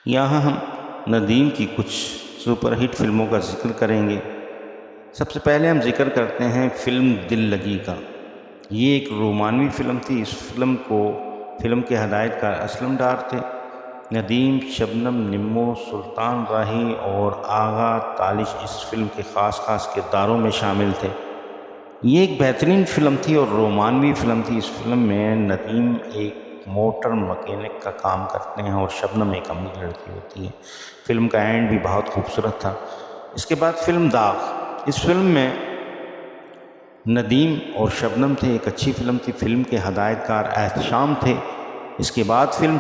یہاں ہم ندیم کی کچھ سپر ہٹ فلموں کا ذکر کریں گے۔ سب سے پہلے ہم ذکر کرتے ہیں فلم دل لگی کا۔ یہ ایک رومانوی فلم تھی۔ اس فلم کے ہدایت کار اسلم ڈار تھے۔ ندیم، شبنم، نمو، سلطان راہی اور آغا تالش اس فلم کے خاص کرداروں میں شامل تھے۔ یہ ایک بہترین فلم تھی اور رومانوی فلم تھی۔ اس فلم میں ندیم ایک موٹر مکینک کا کام کرتے ہیں اور شبنم ایک امیر لڑکی ہوتی ہے۔ فلم کا اینڈ بھی بہت خوبصورت تھا۔ اس کے بعد فلم داغ۔ اس فلم میں ندیم اور شبنم تھے۔ ایک اچھی فلم تھی۔ فلم کے ہدایت کار احتشام تھے۔ اس کے بعد فلم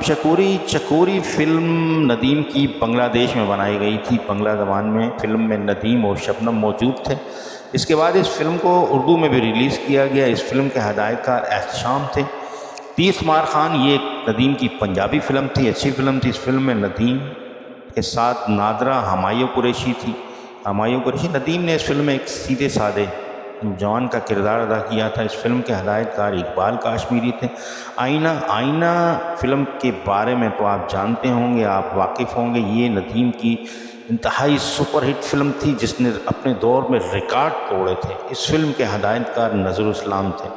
چکوری فلم ندیم کی بنگلہ دیش میں بنائی گئی تھی، بنگلہ زبان میں۔ فلم میں ندیم اور شبنم موجود تھے۔ اس کے بعد اس فلم کو اردو میں بھی ریلیز کیا گیا۔ اس فلم کے ہدایت کار احتشام تھے۔ تیس مار خان، یہ ایک ندیم کی پنجابی فلم تھی، اچھی فلم تھی۔ اس فلم میں ندیم کے ساتھ نادرہ ہمایوں قریشی تھی۔ ندیم نے اس فلم میں ایک سیدھے سادے جوان کا کردار ادا کیا تھا۔ اس فلم کے ہدایت کار اقبال کاشمیری تھے۔ آئینہ فلم کے بارے میں تو آپ جانتے ہوں گے، آپ واقف ہوں گے۔ یہ ندیم کی انتہائی سپر ہٹ فلم تھی جس نے اپنے دور میں ریکارڈ توڑے تھے۔ اس فلم کے ہدایت کار نظر اسلام تھے۔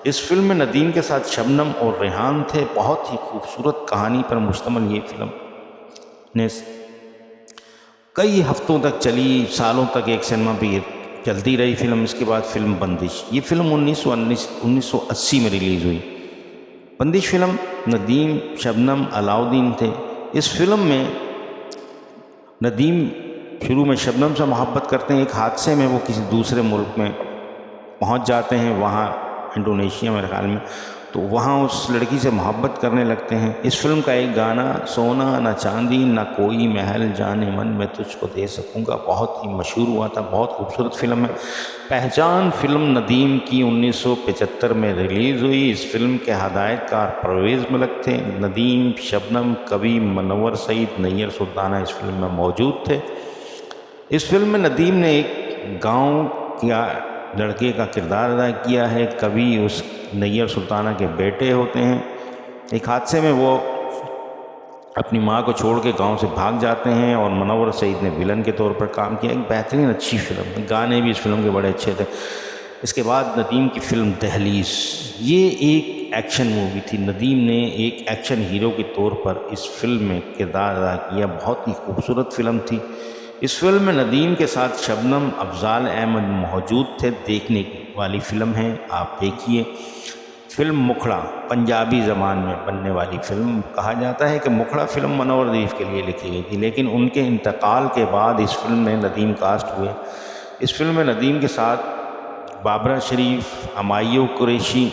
اس فلم میں ندیم کے ساتھ شبنم اور ریحان تھے۔ بہت ہی خوبصورت کہانی پر مشتمل یہ فلم نے کئی ہفتوں تک چلی، سالوں تک ایک سینما پہ چلتی رہی فلم۔ اس کے بعد فلم بندش۔ یہ فلم 1980 میں ریلیز ہوئی۔ بندش فلم ندیم، شبنم، علاؤدین تھے۔ اس فلم میں ندیم شروع میں شبنم سے محبت کرتے ہیں۔ ایک حادثے میں وہ کسی دوسرے ملک میں پہنچ جاتے ہیں، وہاں انڈونیشیا میرے خیال میں، تو وہاں اس لڑکی سے محبت کرنے لگتے ہیں۔ اس فلم کا ایک گانا سونا نہ چاندی نہ کوئی محل جانے من میں تجھ کو دے سکوں گا بہت ہی مشہور ہوا تھا۔ بہت خوبصورت فلم ہے۔ پہچان فلم ندیم کی 1975 میں ریلیز ہوئی۔ اس فلم کے ہدایت کار پرویز ملک تھے۔ ندیم، شبنم، کبھی منور سعید، نیر سلطانہ اس فلم میں موجود تھے۔ اس فلم میں ندیم نے ایک گاؤں کا لڑکے کا کردار ادا کیا ہے۔ کبھی اس نیر سلطانہ کے بیٹے ہوتے ہیں۔ ایک حادثے میں وہ اپنی ماں کو چھوڑ کے گاؤں سے بھاگ جاتے ہیں اور منور سعید نے ولن کے طور پر کام کیا۔ ایک بہترین اچھی فلم ہے۔ گانے بھی اس فلم کے بڑے اچھے تھے۔ اس کے بعد ندیم کی فلم دہلیز۔ یہ ایک ایکشن مووی تھی۔ ندیم نے ایک ایکشن ہیرو کے طور پر اس فلم میں کردار ادا کیا۔ بہت ہی خوبصورت فلم تھی۔ اس فلم میں ندیم کے ساتھ شبنم، افضال احمد موجود تھے۔ دیکھنے والی فلم ہے، آپ دیکھیے۔ فلم مکھڑا، پنجابی زبان میں بننے والی فلم۔ کہا جاتا ہے کہ مکھڑا فلم منور ادیف کے لیے لکھی گئی تھی، لیکن ان کے انتقال کے بعد اس فلم میں ندیم کاسٹ ہوئے۔ اس فلم میں ندیم کے ساتھ بابرہ شریف، ہمایوں قریشی،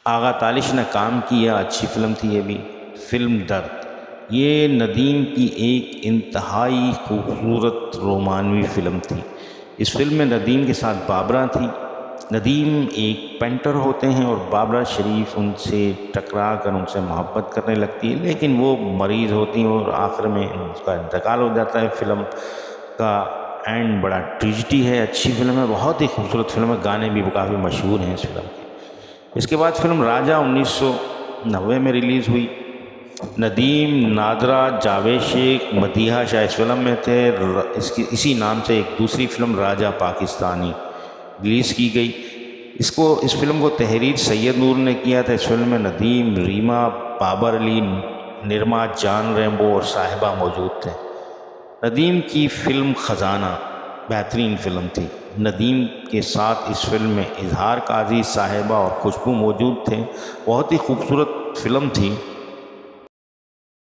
آغا تالش نے کام کیا۔ اچھی فلم تھی یہ بھی۔ فلم درد، یہ ندیم کی ایک انتہائی خوبصورت رومانوی فلم تھی۔ اس فلم میں ندیم کے ساتھ بابرہ تھی۔ ندیم ایک پینٹر ہوتے ہیں اور بابرہ شریف ان سے ٹکرا کر ان سے محبت کرنے لگتی ہے، لیکن وہ مریض ہوتی ہیں اور آخر میں اس کا انتقال ہو جاتا ہے۔ فلم کا اینڈ بڑا ٹریجڈی ہے۔ اچھی فلم ہے، بہت ہی خوبصورت فلم ہے۔ گانے بھی کافی مشہور ہیں اس فلم کے۔ اس کے بعد فلم راجہ 1990 میں ریلیز ہوئی۔ ندیم، نادرہ، جاوید شیخ، مدیحہ شاہ اس فلم میں تھے۔ اسی نام سے ایک دوسری فلم راجہ پاکستانی ریلیز کی گئی۔ اس فلم کو تحریر سید نور نے کیا تھا۔ اس فلم میں ندیم، ریما، بابر علی، نرما، جان ریمبو اور صاحبہ موجود تھے۔ ندیم کی فلم خزانہ بہترین فلم تھی۔ ندیم کے ساتھ اس فلم میں اظہار قاضی، صاحبہ اور خوشبو موجود تھے۔ بہت ہی خوبصورت فلم تھی۔